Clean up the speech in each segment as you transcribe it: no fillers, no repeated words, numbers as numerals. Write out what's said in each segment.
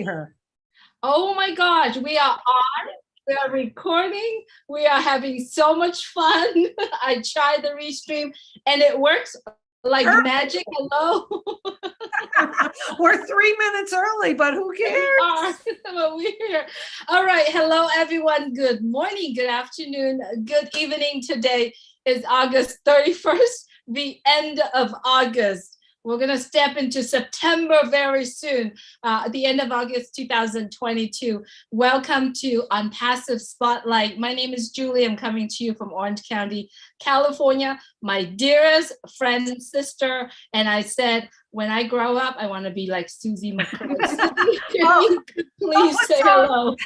her. Oh my gosh, we are on, we are recording, we are having so much fun. I tried the restream and it works like magic. Hello. We're 3 minutes early, but who cares? But we're here. All right. Hello, everyone. Good morning, good afternoon, good evening. Today is August 31st, the end of August. We're going to step into September very soon, at the end of August 2022. Welcome to OnPassive Spotlight. My name is Julie. I'm coming to you from Orange County, California. My dearest friend and sister. And I said, when I grow up, I want to be like Susie McCray. You could please say hello.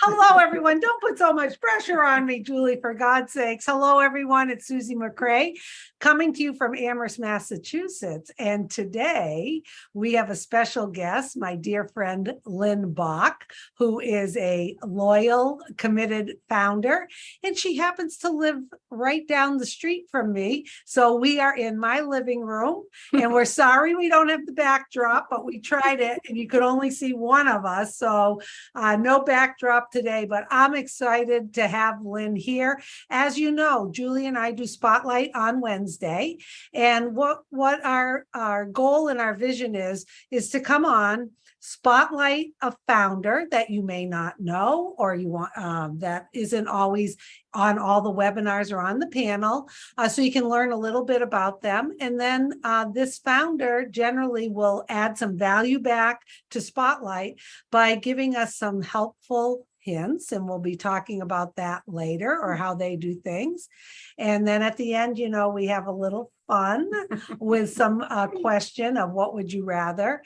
Hello, everyone. Don't put so much pressure on me, Julie, for God's sakes. Hello, everyone. It's Susie McCray coming to you from Amherst, Massachusetts. And today we have a special guest, my dear friend, Lynn Bach, who is a loyal, committed founder. And she happens to live right down the street from me. So we are in my living room and we're sorry we don't have the backdrop, but we tried it and you could only see one of us. So no backdrop today, but I'm excited to have Lynn here. As you know, Julie and I do Spotlight on Wednesday, and what our goal and our vision is to come on, spotlight a founder that you may not know or you want that isn't always on all the webinars or on the panel, so you can learn a little bit about them. And then this founder generally will add some value back to Spotlight by giving us some helpful hints, and we'll be talking about that later, or how they do things. And then at the end, you know, we have a little fun with some question of what would you rather.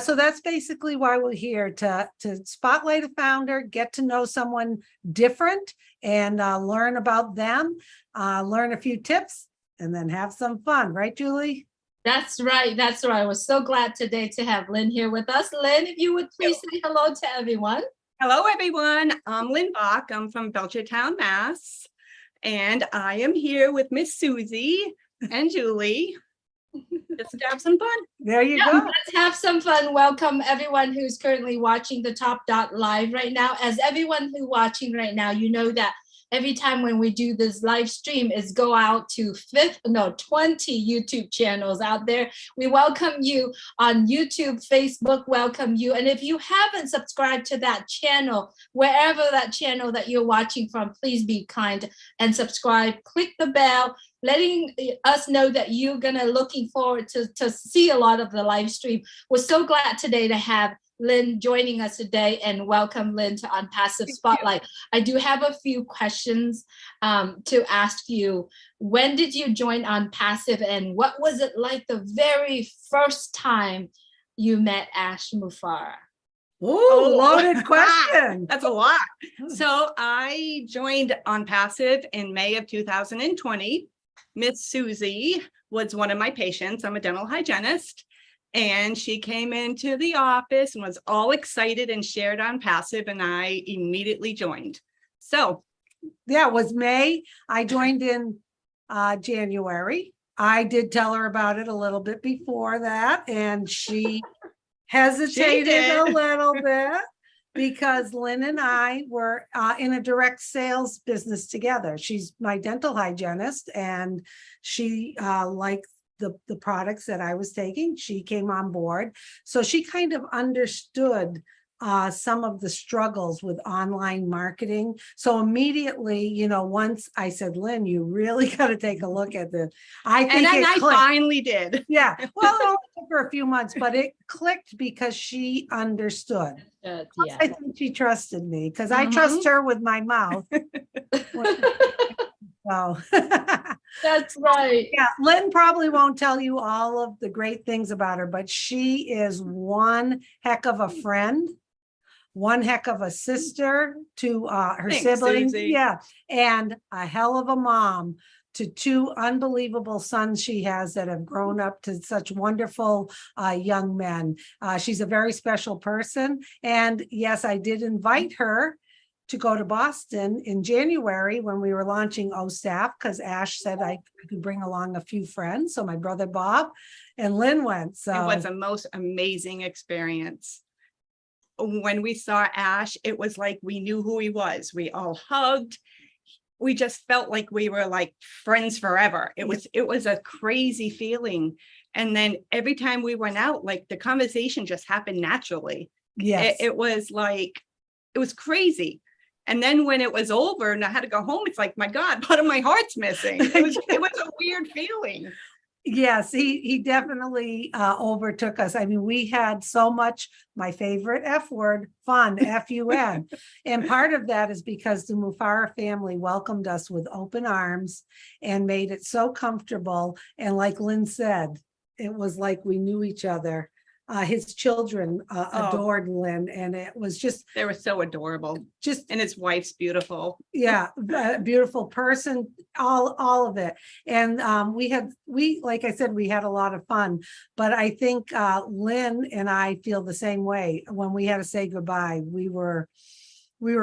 So that's basically why we're here, to spotlight a founder, get to know someone different, and learn about them, learn a few tips, and then have some fun. Right, Julie? That's right. That's right. We're so glad today to have Lynn here with us. Lynn, if you would please say hello to everyone. Hello, everyone. I'm Lynn Bach. I'm from Belchertown, Mass. And I am here with Miss Susie and Julie just to have some fun. There you go. Let's have some fun. Welcome everyone who's currently watching the Top Dot Live right now. As everyone who's watching right now, you know that every time when we do this live stream is go out to 20 YouTube channels out there. We welcome you on YouTube, Facebook, welcome you. And if you haven't subscribed to that channel, wherever that channel that you're watching from, please be kind and subscribe. Click the bell, letting us know that you're gonna looking forward to see a lot of the live stream. We're so glad today to have Lynn joining us today, and welcome Lynn to OnPassive Spotlight. I do have a few questions to ask you. When did you join OnPassive, and what was it like the very first time you met Ash Mufareh? Ooh, loaded question. That's a lot. So I joined OnPassive in May of 2020. Miss Susie was one of my patients. I'm a dental hygienist. And she came into the office and was all excited and shared OnPassive, and I immediately joined. So yeah, it was May. I joined in January. I did tell her about it a little bit before that, and she hesitated a little bit because Lynn and I were in a direct sales business together. She's my dental hygienist, and she liked the products that I was taking. She came on board. So she kind of understood some of the struggles with online marketing. So immediately, you know, once I said, Lynn, you really got to take a look at this. I finally did. Yeah. Well, it only took her a few months, but it clicked because she understood. Yeah. I think she trusted me because I trust her with my mouth. So that's right. Yeah, Lynn probably won't tell you all of the great things about her, but she is one heck of a friend, one heck of a sister to her siblings. Susie. Yeah, and a hell of a mom to two unbelievable sons she has that have grown up to such wonderful young men. She's a very special person. And yes, I did invite her to go to Boston in January when we were launching OSAF, because Ash said I could bring along a few friends. So my brother Bob and Lynn went. So it was the most amazing experience. when we saw Ash, it was like we knew who he was. We all hugged. We just felt like we were like friends forever. It was a crazy feeling. And then every time we went out, like the conversation just happened naturally. Yes. It was like, it was crazy. And then when it was over and I had to go home, it's like, my God, part of my heart's missing. It was a weird feeling. Yes, he definitely overtook us. I mean, we had so much, my favorite F word, fun, F-U-N. And part of that is because the Mufara family welcomed us with open arms and made it so comfortable. And like Lynn said, it was like we knew each other. His children adored Lynn, and it was just, They were so adorable. And his wife's beautiful. yeah, a beautiful person, all of it. And we like I said, we had a lot of fun, but I think Lynn and I feel the same way. When we had to say goodbye, we were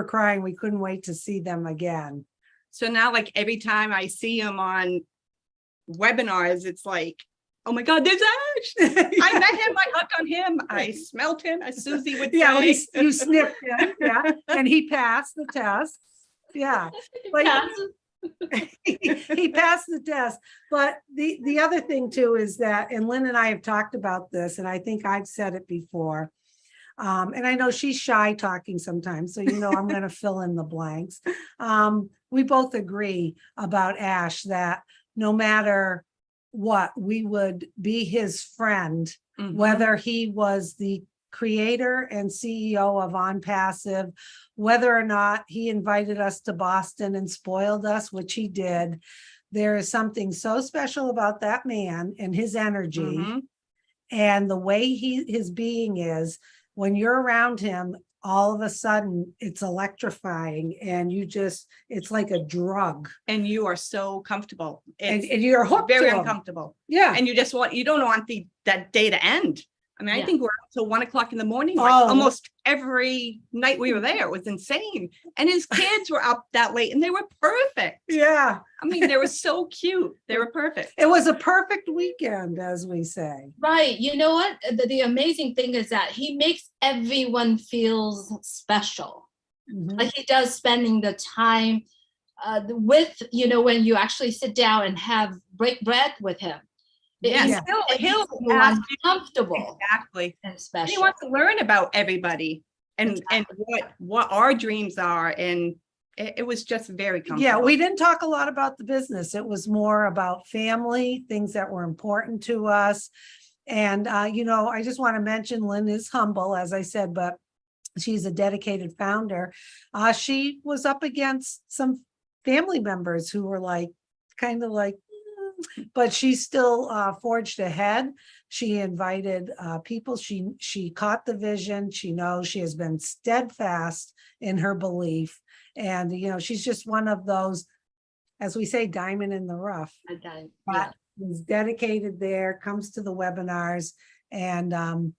crying. We couldn't wait to see them again. So now, like every time I see him on webinars, it's like, oh my God, there's Ash. I met him, I hugged on him, I smelled him, as Susie would say. Yeah, you sniffed him, yeah, and he passed the test. Yeah. But he passed the test. But the other thing too is that, and Lynn and I have talked about this, and I think I've said it before. And I know she's shy talking sometimes, so I'm going to fill in the blanks. We both agree about Ash that no matter what, we would be his friend, whether he was the creator and CEO of OnPassive, whether or not he invited us to Boston and spoiled us, which he did. There is something so special about that man and his energy and the way his being is. When you're around him, all of a sudden it's electrifying, and it's like a drug. And you are so comfortable. And you're hooked very to him. uncomfortable. Yeah. And you don't want that day to end. I mean, I think we're up till 1 o'clock in the morning, like almost every night we were there. It was insane. And his kids were up that late and they were perfect. Yeah. I mean, they were so cute. They were perfect. It was a perfect weekend, as we say. Right. You know what? The amazing thing is that he makes everyone feel special. Like he does, spending the time with, when you actually sit down and break bread with him. Yes, he'll ask you comfortable. Exactly. And special. He wants to learn about everybody and what our dreams are. And it was just very comfortable. Yeah, we didn't talk a lot about the business. It was more about family, things that were important to us. And I just want to mention Lynn is humble, as I said, but she's a dedicated founder. She was up against some family members who were kind of like, but she still forged ahead. She invited people. She caught the vision. She knows she has been steadfast in her belief. And, she's just one of those, as we say, diamond in the rough. But is dedicated there, comes to the webinars, and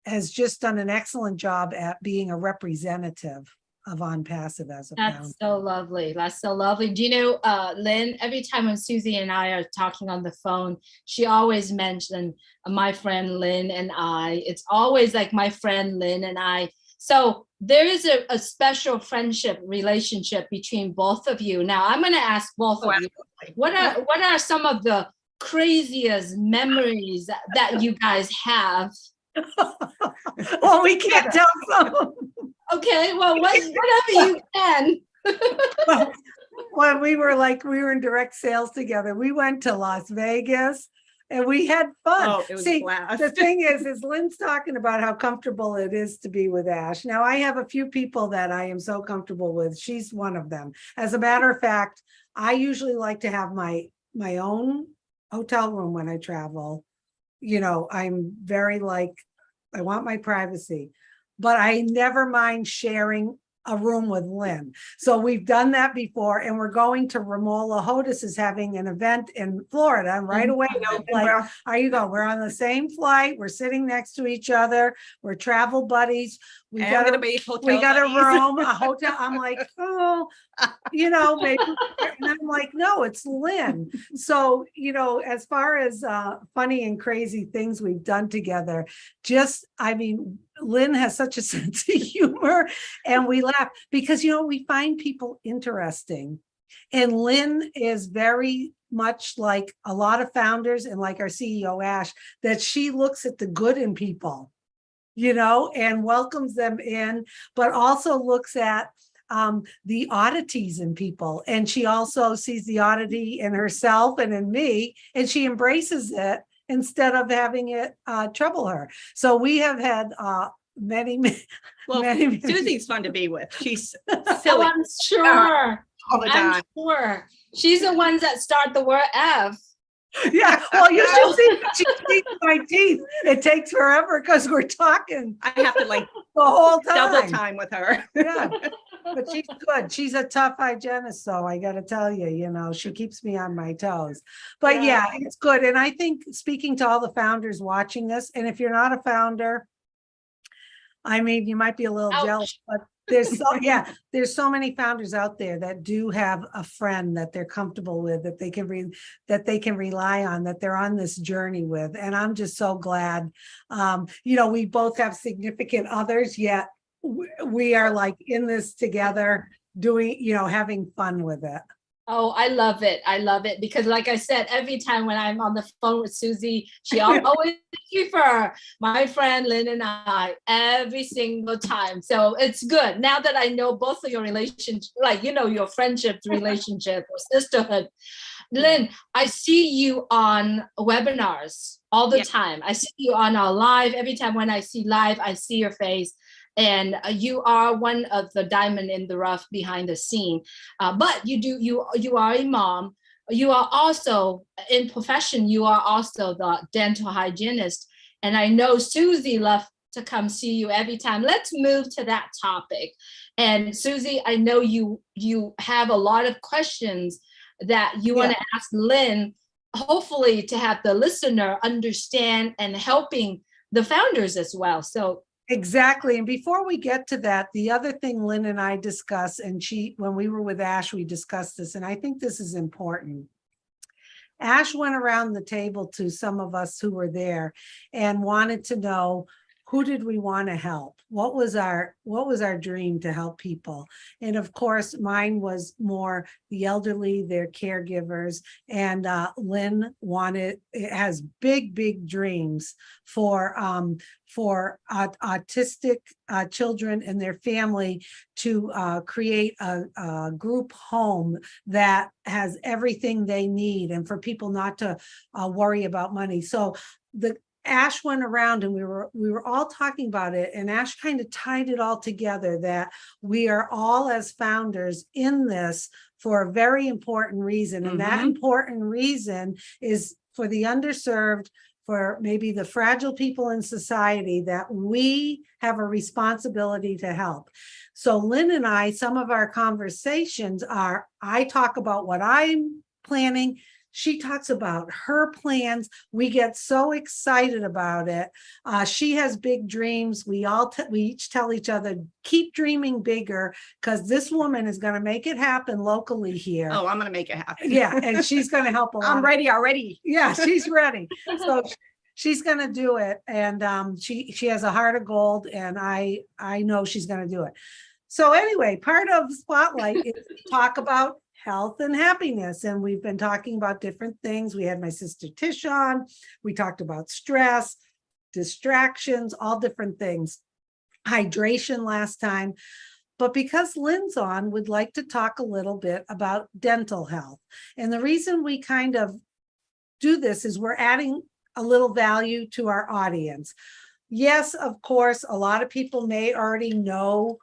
has just done an excellent job at being a representative of OnPassive as a founder. That's so lovely. That's so lovely. Do you know, Lynn, every time when Susie and I are talking on the phone, she always mentioned my friend Lynn and I. It's always like my friend Lynn and I. So there is a special friendship relationship between both of you. Now I'm going to ask both of you, what are some of the craziest memories that you guys have? Well, we can't tell some. Okay, well, whatever you can. When we were in direct sales together, we went to Las Vegas and we had fun. Oh, it was a blast. The thing is Lynn's talking about how comfortable it is to be with Ash. Now, I have a few people that I am so comfortable with. She's one of them. As a matter of fact, I usually like to have my own hotel room when I travel. I'm very I want my privacy, but I never mind sharing a room with Lynn. So we've done that before, and we're going to Romola. Hodis is having an event in Florida, and right away, are you going? We're on the same flight. We're sitting next to each other. We're travel buddies. We got a room, a hotel. I'm like, maybe. And I'm like, no, it's Lynn. So, as far as funny and crazy things we've done together, Lynn has such a sense of humor, and we laugh because, we find people interesting. And Lynn is very much like a lot of founders and like our CEO, Ash, that she looks at the good in people, and welcomes them in, but also looks at the oddities in people. And she also sees the oddity in herself and in me, and she embraces it instead of having it trouble her. So we have had many, Well, many. Susie's fun to be with. She's Oh, silly I'm sure. all the I'm time. sure. She's the ones that start the word F. Yeah, well, you should see when she cleans my teeth. It takes forever because we're talking I have to like the whole time. double time with her. Yeah, but she's good. She's a tough hygienist, so I got to tell you, she keeps me on my toes. But yeah, it's good. And I think speaking to all the founders watching this, and if you're not a founder, I mean, you might be a little jealous, but there's so many founders out there that do have a friend that they're comfortable with, that they can rely on, that they're on this journey with. And I'm just so glad. We both have significant others, yet we are like in this together, doing, having fun with it. Oh, I love it. I love it because like I said, every time when I'm on the phone with Susie, she always refer my friend Lynn and I every single time. So it's good. Now that I know both of your relationships, like, your friendship relationship or sisterhood. Lynn, I see you on webinars all the time. I see you on our live. Every time when I see live, I see your face. And you are one of the diamond in the rough behind the scene. But you are a mom. You are also in profession. You are also the dental hygienist. And I know Susie loves to come see you every time. Let's move to that topic. And Susie, I know you have a lot of questions that you want to ask Lynn, hopefully to have the listener understand and helping the founders as well. So exactly. And before we get to that, the other thing Lynn and I discussed, and when we were with Ash, we discussed this, and I think this is important. Ash went around the table to some of us who were there and wanted to know, who did we want to help? What was our dream to help people? And of course, mine was more the elderly, their caregivers. And Lynn has big dreams for autistic children and their family to create a group home that has everything they need, and for people not to worry about money. So Ash went around and we were all talking about it, and Ash kind of tied it all together, that we are all as founders in this for a very important reason. And that important reason is for the underserved, for maybe the fragile people in society that we have a responsibility to help. So Lynn and I, some of our conversations are, I talk about what I'm planning. She talks about her plans. We get so excited about it. She has big dreams. We each tell each other, keep dreaming bigger, because this woman is going to make it happen locally here. Oh, I'm going to make it happen. Yeah, and she's going to help a lot. I'm ready already. Yeah, she's ready. So she's going to do it. And she has a heart of gold, and I know she's going to do it. So anyway, part of Spotlight is to talk about health and happiness. And we've been talking about different things. We had my sister Tish on. We talked about stress, distractions, all different things. Hydration last time. But because Lynn's on, we'd like to talk a little bit about dental health. And the reason we kind of do this is we're adding a little value to our audience. Yes, of course, a lot of people may already know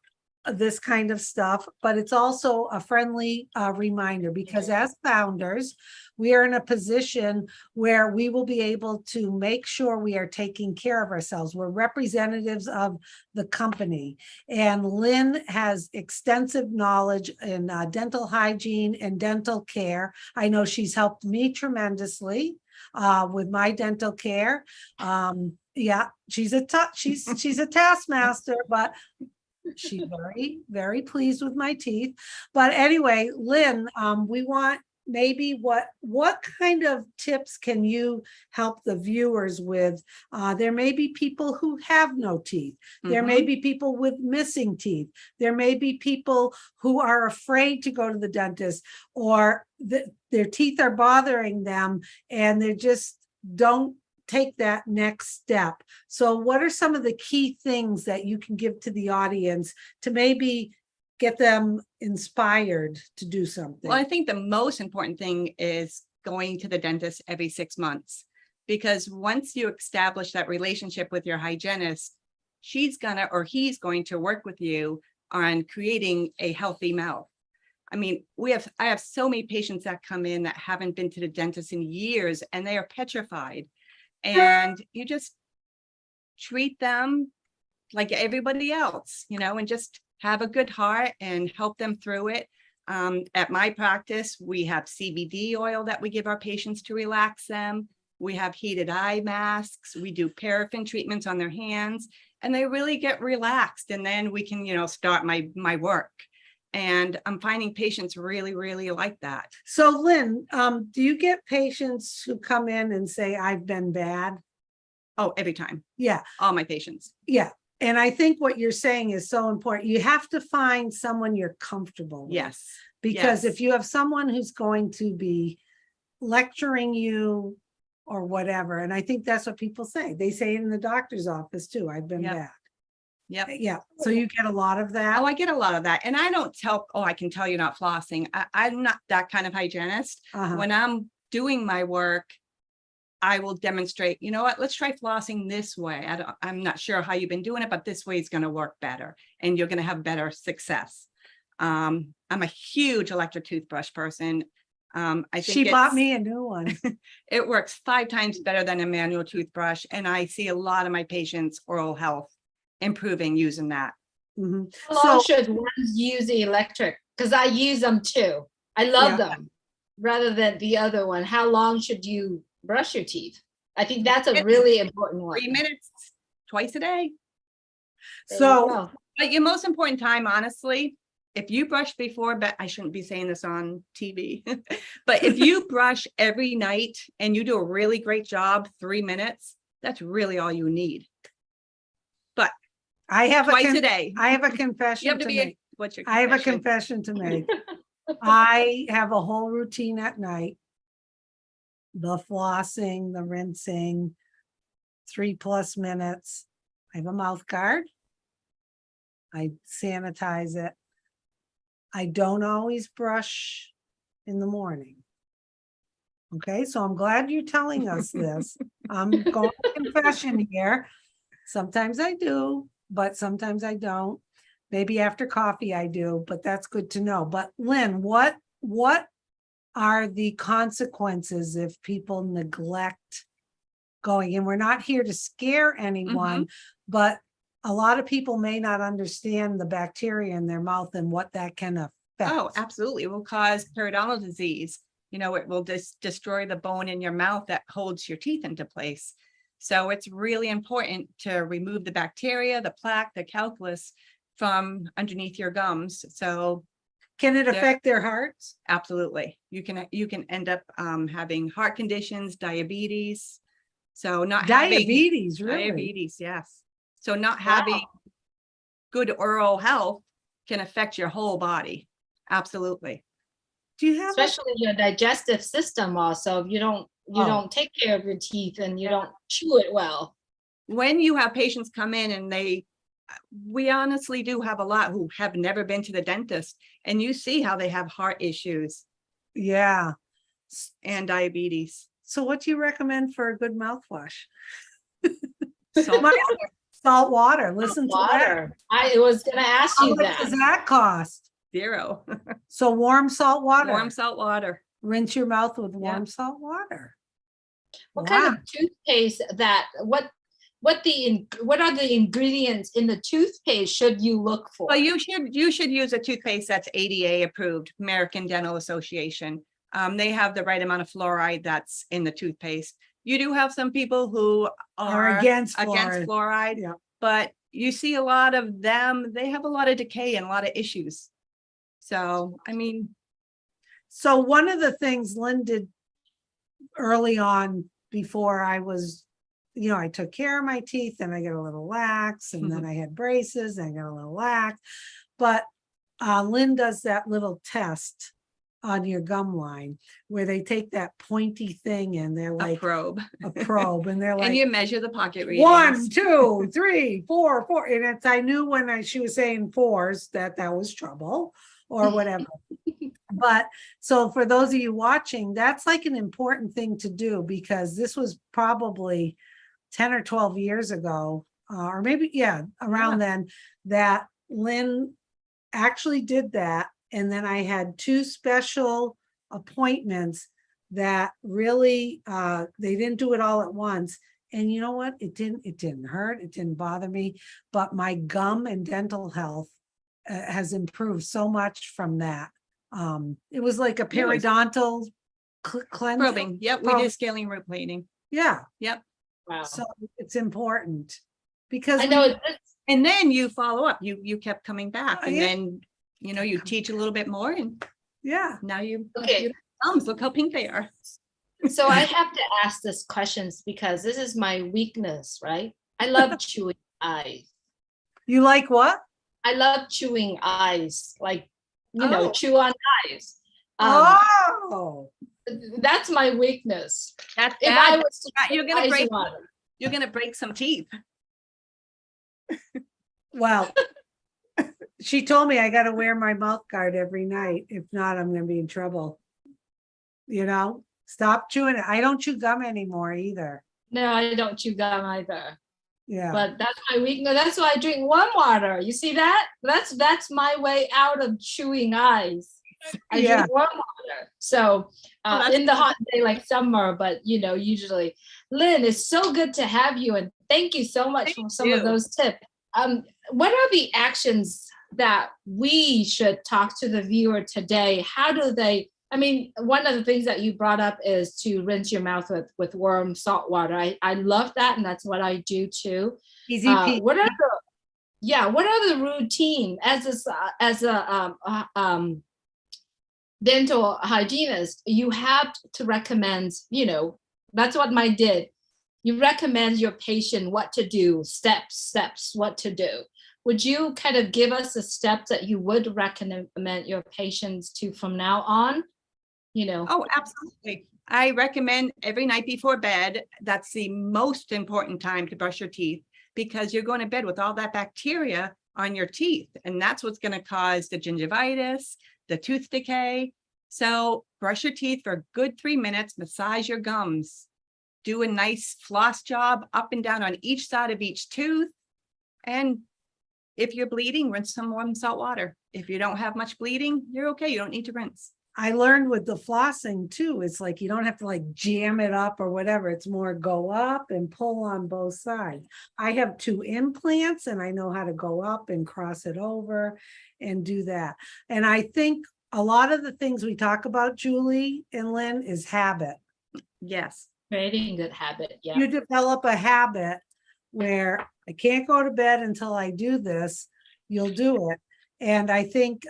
this kind of stuff, but it's also a friendly reminder, because as founders, we are in a position where we will be able to make sure we are taking care of ourselves. We're representatives of the company, and Lynn has extensive knowledge in dental hygiene and dental care. I know she's helped me tremendously with my dental care. Yeah, she's a taskmaster, but she's very, very pleased with my teeth. But anyway, Lynn, we want maybe what kind of tips can you help the viewers with? There may be people who have no teeth. There may Mhm. be people with missing teeth. There may be people who are afraid to go to the dentist, or their teeth are bothering them and they just don't take that next step. So what are some of the key things that you can give to the audience to maybe get them inspired to do something? Well, I think the most important thing is going to the dentist every 6 months, because once you establish that relationship with your hygienist, she's gonna, or he's going to work with you on creating a healthy mouth. I mean, I have so many patients that come in that haven't been to the dentist in years and they are petrified. And you just treat them like everybody else, and just have a good heart and help them through it. At my practice, we have CBD oil that we give our patients to relax them. We have heated eye masks. We do paraffin treatments on their hands, and they really get relaxed. And then we can, start my work. And I'm finding patients really, really like that. So Lynn, do you get patients who come in and say, I've been bad? Oh, every time. Yeah. All my patients. Yeah. And I think what you're saying is so important. You have to find someone you're comfortable with. Yes. Because yes. if you have someone who's going to be lecturing you or whatever, and I think that's what people say. They say it in the doctor's office too, I've been Yep. bad. Yep. Yeah. So you get a lot of that. Oh, I get a lot of that. And I don't tell, I can tell you're not flossing. I'm not that kind of hygienist. Uh-huh. When I'm doing my work, I will demonstrate, you know what, let's try flossing this way. I'm not sure how you've been doing it, but this way is going to work better and you're going to have better success. I'm a huge electric toothbrush person. I think She bought me a new one. It works 5 times better than a manual toothbrush. And I see a lot of my patients' oral health improving using that. Mm-hmm. How long should one use the electric? Because I use them too. I love them rather than the other one. How long should you brush your teeth? I think that's a really important one. 3 minutes twice a day. So, but your most important time, honestly, if you brush before bed, I shouldn't be saying this on TV, but if you brush every night and you do a really great job, 3 minutes, that's really all you need. But I have twice a day. I have a confession. You have to be what's your confession? I have a confession to make. I have a whole routine at night. The flossing, the rinsing, 3+ minutes. I have a mouth guard. I sanitize it. I don't always brush in the morning. Okay, so I'm glad you're telling us this. I'm going to confession here. Sometimes I do, but sometimes I don't. Maybe after coffee I do, but that's good to know. But Lynn, what are the consequences if people neglect going? And we're not here to scare anyone, but a lot of people may not understand the bacteria in their mouth and what that can affect. Oh, absolutely. It will cause periodontal disease. It will destroy the bone in your mouth that holds your teeth into place. So it's really important to remove the bacteria, the plaque, the calculus from underneath your gums. So can it affect their hearts? Absolutely. You can end up having heart conditions, diabetes. So not diabetes, really? Diabetes, yes. So not having good oral health can affect your whole body. Absolutely. Do you have especially your digestive system also, if you don't take care of your teeth and you don't chew it well. When you have patients come in and we honestly do have a lot who have never been to the dentist, and you see how they have heart issues. Yeah. And diabetes. So what do you recommend for a good mouthwash? Salt water. Listen to that. I was going to ask you that. How much does that cost? 0. So warm salt water. Warm salt water. Rinse your mouth with warm salt water. What kind of toothpaste what are the ingredients in the toothpaste should you look for? Well, you should use a toothpaste that's ADA approved, American Dental Association. They have the right amount of fluoride that's in the toothpaste. You do have some people who are against fluoride, but you see a lot of them, they have a lot of decay and a lot of issues. So, I mean. So one of the things Lynn did early on before I was, I took care of my teeth and I got a little lax and then I had braces and I got a little lax. But Lynn does that little test on your gum line where they take that pointy thing and they're A like probe. a probe and they're And like you measure the pocket readings. 1, 2, 3, 4, 4. And it's, I knew when she was saying fours that was trouble or whatever. But so for those of you watching, that's like an important thing to do because this was probably 10 or 12 years ago, or maybe, around then, that Lynn actually did that. And then I had 2 special appointments that really, they didn't do it all at once. And you know what? It didn't hurt. It didn't bother me, but my gum and dental health has improved so much from that. It was like a periodontal cleanse. Probing. Yep. We did scaling root plating. Yeah. Yep. Wow. So it's important because I know And then you follow up. You kept coming back, and Yeah. then you teach a little bit more, and yeah. now you Okay. thumbs. Look how pink they are. So I have to ask this questions because this is my weakness, right? I love chewing eyes. You like what? I love chewing eyes, like, Oh. chew on eyes. Oh, That's my weakness. That's If bad. I was to You're chew gonna ice break. water. You're gonna break some teeth. well, she told me I got to wear my mouth guard every night. If not, I'm going to be in trouble. Stop chewing it. I don't chew gum anymore either. No, I don't chew gum either. Yeah. But that's my weakness. That's why I drink warm water. You see that? That's my way out of chewing eyes. I Yeah. drink warm water. So in the hot day like summer, but usually. Lynn, it's so good to have you, and thank you so much for some of those tips. What are the actions that we should talk to the viewer today? How do they? I mean, one of the things that you brought up is to rinse your mouth with warm salt water. I love that, and that's what I do too. Easy peasy. What are the routine as a dental hygienist? You have to recommend. That's what I did. You recommend your patient what to do, steps, what to do. Would you kind of give us the steps that you would recommend your patients to from now on? Oh, absolutely. I recommend every night before bed. That's the most important time to brush your teeth because you're going to bed with all that bacteria on your teeth. And that's what's going to cause the gingivitis, the tooth decay. So brush your teeth for a good 3 minutes, massage your gums, do a nice floss job up and down on each side of each tooth. And if you're bleeding, rinse some warm salt water. If you don't have much bleeding, you're okay. You don't need to rinse. I learned with the flossing too, it's like you don't have to like jam it up or whatever. It's more go up and pull on both sides. I have 2 implants and I know how to go up and cross it over and do that. And I think a lot of the things we talk about, Julie and Lynn, is habit. Yes. Creating good habit. Yeah. You develop a habit where I can't go to bed until I do this, you'll do it. And I think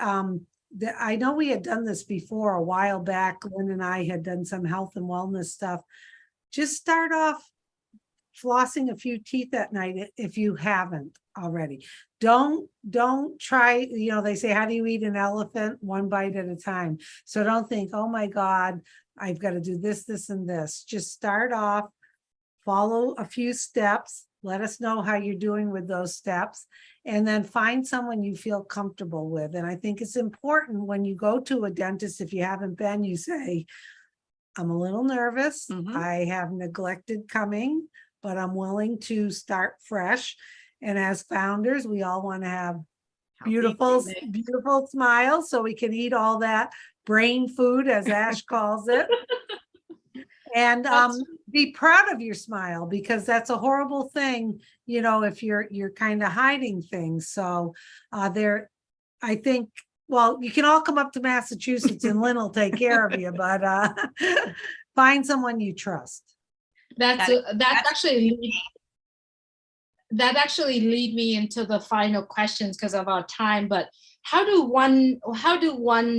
I know we had done this before a while back. Lynn and I had done some health and wellness stuff. Just start off flossing a few teeth at night if you haven't already. Don't try, they say, how do you eat an elephant? 1 bite at a time. So don't think, oh my God, I've got to do this, this, and this. Just start off, follow a few steps. Let us know how you're doing with those steps, and then find someone you feel comfortable with. And I think it's important when you go to a dentist, if you haven't been, you say, I'm a little nervous. I have neglected coming, but I'm willing to start fresh. And as founders, we all want to have beautiful smiles so we can eat all that brain food, as Ash calls it. And be proud of your smile, because that's a horrible thing, if you're kind of hiding things. So I think, well, you can all come up to Massachusetts and Lynn will take care of you, but find someone you trust. That's actually that actually lead me into the final questions because of our time. But how do one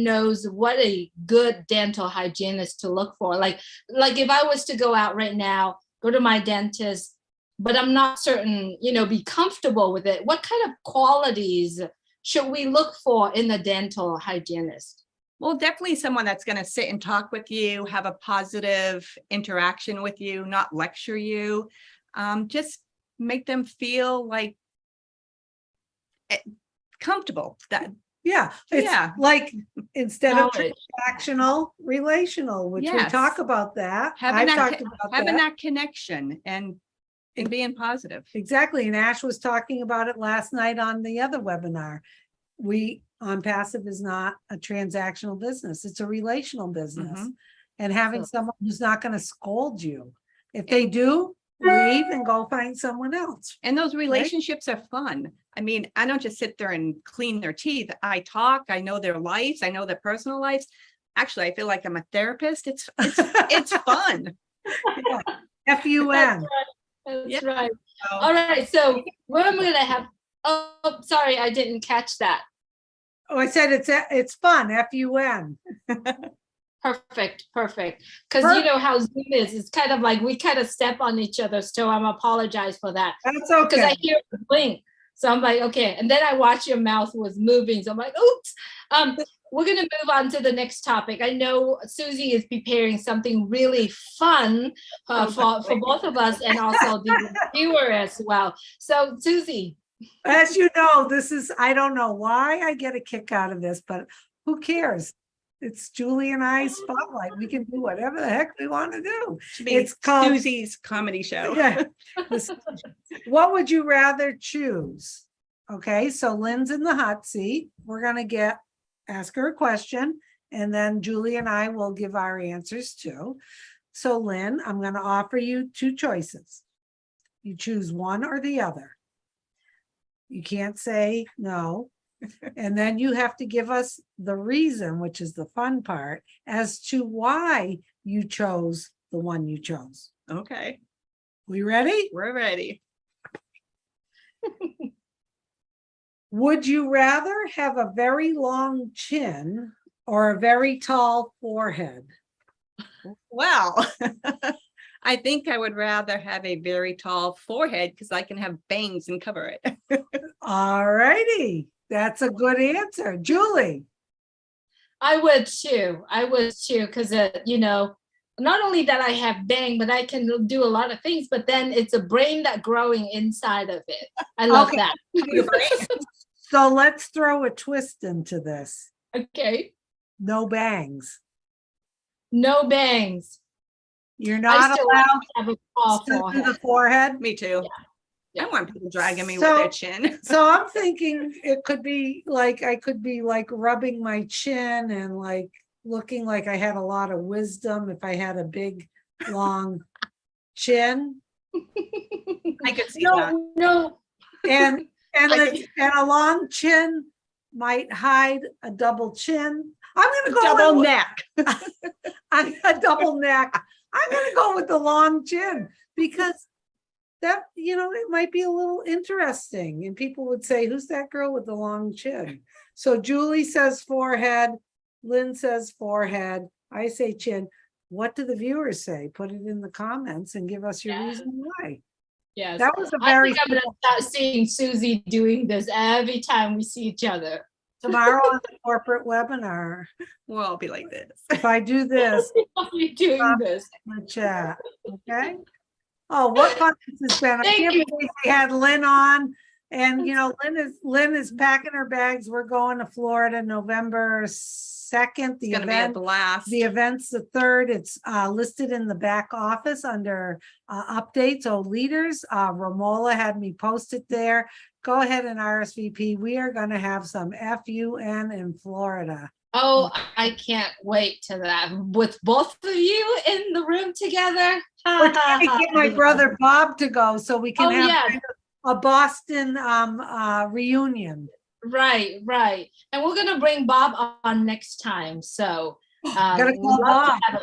knows what a good dental hygienist to look for? Like if I was to go out right now, go to my dentist, but I'm not certain, be comfortable with it. What kind of qualities should we look for in the dental hygienist? Well, definitely someone that's going to sit and talk with you, have a positive interaction with you, not lecture you. Just make them feel like comfortable. Yeah, it's Yeah. like instead of Knowledge. transactional, relational, which we Yes. talk about that. Having I've that talked about having that. that connection and being positive. Exactly. And Ash was talking about it last night on the other webinar. OnPassive is not a transactional business. It's a relational business. Mhm. And having someone who's not going to scold you. If they do, leave and go find someone else. And those relationships are fun. I mean, I don't just sit there and clean their teeth. I talk, I know their lives, I know their personal lives. Actually, I feel like I'm a therapist. It's fun. Yeah. FUN. That's Yeah. right. So, All right. So what am I gonna have? Oh, sorry, I didn't catch that. Oh, I said it's fun. FUN. Perfect. Because you know how Zoom is. It's kind of like we kind of step on each other's toe. I'm apologize for that. That's Because okay. I hear a blink. So I'm like, okay. And then I watch your mouth was moving. So I'm like, oops. We're going to move on to the next topic. I know Susie is preparing something really fun for both of us and also the viewer as well. So Susie. As you know, I don't know why I get a kick out of this, but who cares? It's Julie and I's spotlight. We can do whatever the heck we want to do. should be It's called Susie's comedy show. Yeah. What would you rather choose? Okay, so Lynn's in the hot seat. We're gonna ask her a question, and then Julie and I will give our answers too. So Lynn, I'm gonna offer you two choices. You choose one or the other. You can't say no. And then you have to give us the reason, which is the fun part, as to why you chose the one you chose. Okay, We ready? we're ready. Would you rather have a very long chin or a very tall forehead? Well, I think I would rather have a very tall forehead because I can have bangs and cover it. All righty. That's a good answer. Julie. I would too. Because, not only that I have bang, but I can do a lot of things, but then it's a brain that growing inside of it. I love Okay. that. So let's throw a twist into this. Okay. No bangs. No bangs. You're I not still allowed have a tall to do forehead. the forehead. Me too. Yeah. I want people dragging me So- with their chin. So I'm thinking it could be like, I could be like rubbing my chin and like looking like I had a lot of wisdom if I had a big, long chin. I could see that. No. And a long chin might hide a double chin. I'm gonna go Double with, neck. a double neck. I'm gonna go with the long chin because that, it might be a little interesting. And people would say, who's that girl with the long chin? So Julie says forehead, Lynn says forehead, I say chin. What do the viewers say? Put it in the comments and give us your reason why. Yes. That was a I very think I'm going to start seeing Susie doing this every time we see each other. tomorrow on the corporate webinar. We'll all be like this. If I do this, I'll be doing this. in the chat, okay? Oh, what fun this has been. I Thank can't you. believe we had Lynn on. And Lynn is packing her bags. We're going to Florida November 2nd. It's gonna be a blast. The event's the 3rd. It's listed in the back office under updates. Oh, leaders. Romola had me post it there. Go ahead and RSVP. We are going to have some FUN in Florida. Oh, I can't wait to that. With both of you in the room together. We're trying to get my brother Bob to go so we can Oh, have yeah. kind of a Boston reunion. Right. And we're gonna bring Bob on next time. So Gotta we'd call love to Bob. have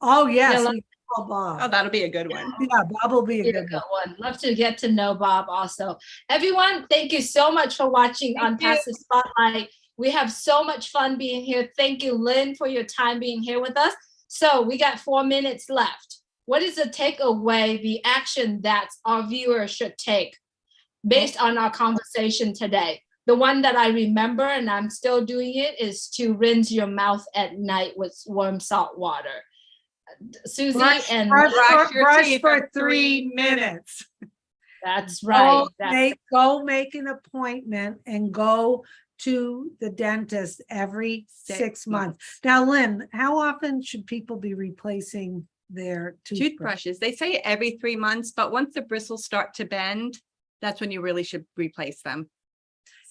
Oh, yes. Yeah, we call Oh, Bob. that'll be a good one. Yeah, Bob will be a Be a good good one. one. Love to get to know Bob also. Everyone, thank you so much for watching Thank you. OnPassive Spotlight. We have so much fun being here. Thank you, Lynn, for your time being here with us. So we got 4 minutes left. What is the takeaway, the action that our viewers should take based on our conversation today? The one that I remember, and I'm still doing it, is to rinse your mouth at night with warm salt water. Susie and brush your brush teeth for for 3 3 minutes. that's right. Go make an appointment and go to the dentist every 6 months. Now, Lynn, how often should people be replacing their toothbrush? Toothbrushes, they say every 3 months, but once the bristles start to bend, that's when you really should replace them.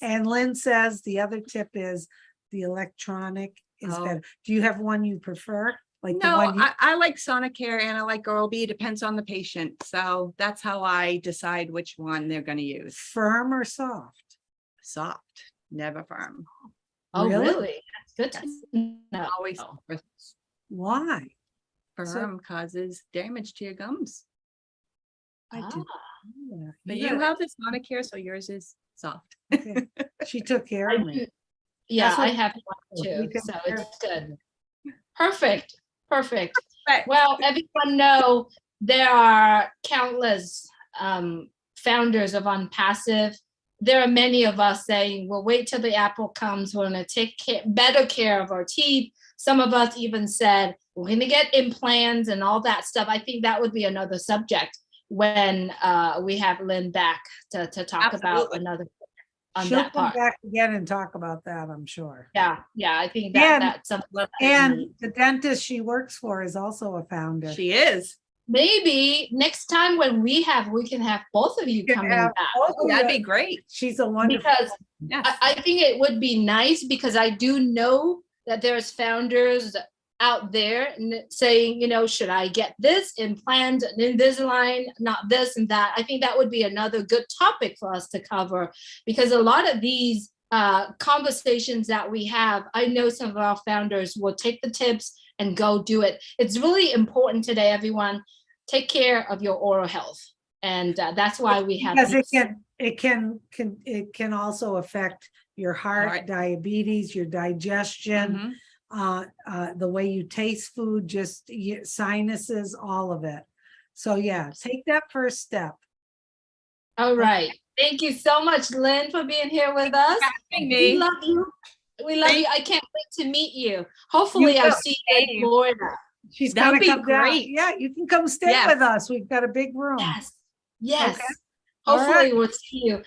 And Lynn says the other tip is the electronic is Oh. better. Do you have one you prefer? Like the No, one you, I like Sonicare and I like Oral-B. It depends on the patient. So that's how I decide which one they're going to use. firm or soft? Soft, never firm. Oh, Really? really? That's good to know. Always Why? firm causes damage to your gums. I Ah. did. Yeah, But you you gotta- have the Sonicare, so yours is soft. okay. She took care I of me. do- Yeah, That's what- I have one You too, can so share. it's good. Perfect, perfect. Right. Well, everyone know there are countless founders of OnPassive. There are many of us saying, we'll wait till the apple comes. We're gonna take better care of our teeth. Some of us even said, we're gonna get implants and all that stuff. I think that would be another subject when we have Lynn back to talk about Absolutely. another on She'll that come part. back again and talk about that, I'm sure. Yeah, I think And- that's something that And the dentist she works for is also a founder. She is. maybe next time when we can have both of you can coming have back, both of That'd you. be great. She's a wonderful. because Yes. I think it would be nice, because I do know that there's founders out there saying, should I get this implant, Invisalign, not this and that. I think that would be another good topic for us to cover, because a lot of these conversations that we have, I know some of our founders will take the tips and go do it. It's really important today, everyone. Take care of your oral health, and that's why we have. Because these- it can also affect your heart, Right. diabetes, your digestion, Mhm. the way you taste food, just sinuses, all of it. So yeah, take that first step. All right. Thank you so much, Lynn, for being here with us. Having We me. love you. We love Thank you. I can't wait to meet you. Hopefully, I'll will. see you in Same. Florida. She's That gonna would be come down. great. Yeah, you can come stay Yes. with us. We've got a big room. Yes. Okay. All Hopefully, right. we'll see you.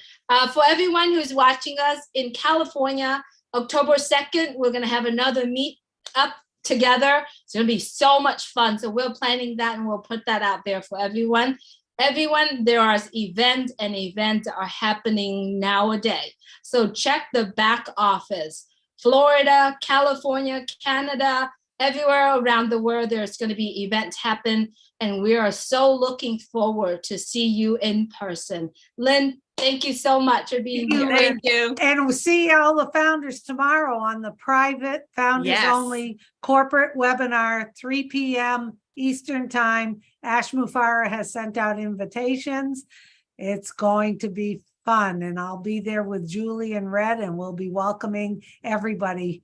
For everyone who's watching us in California, October 2nd, we're going to have another meet up together. It's going to be so much fun. So we're planning that, and we'll put that out there for everyone. Everyone, there are events are happening nowadays. So check the back office. Florida, California, Canada, everywhere around the world, there's going to be events happen. And we are so looking forward to see you in person. Lynn, thank you so much for being Thank you, here. Lynn. Thank you. And we'll see all the founders tomorrow on the private founders Yes. only corporate webinar, 3 p.m. Eastern time. Ash Mufara has sent out invitations. It's going to be fun, and I'll be there with Julie and Red, and we'll be welcoming everybody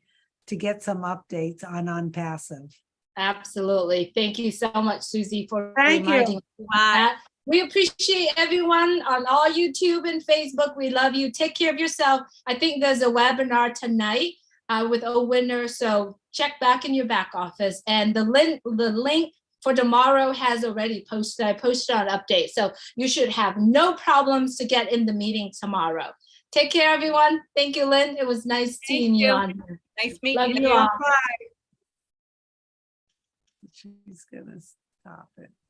to get some updates on OnPassive. Absolutely. Thank you so much, Susie, for Thank you. reminding us of Bye. that. We appreciate everyone on all YouTube and Facebook. We love you. Take care of yourself. I think there's a webinar tonight with a winner. So check back in your back office. And the link for tomorrow has already posted. I posted an update. So you should have no problems to get in the meeting tomorrow. Take care, everyone. Thank you, Lynn. It was nice seeing you you. on here. Nice meeting Love you. you all. Bye. She's gonna stop it.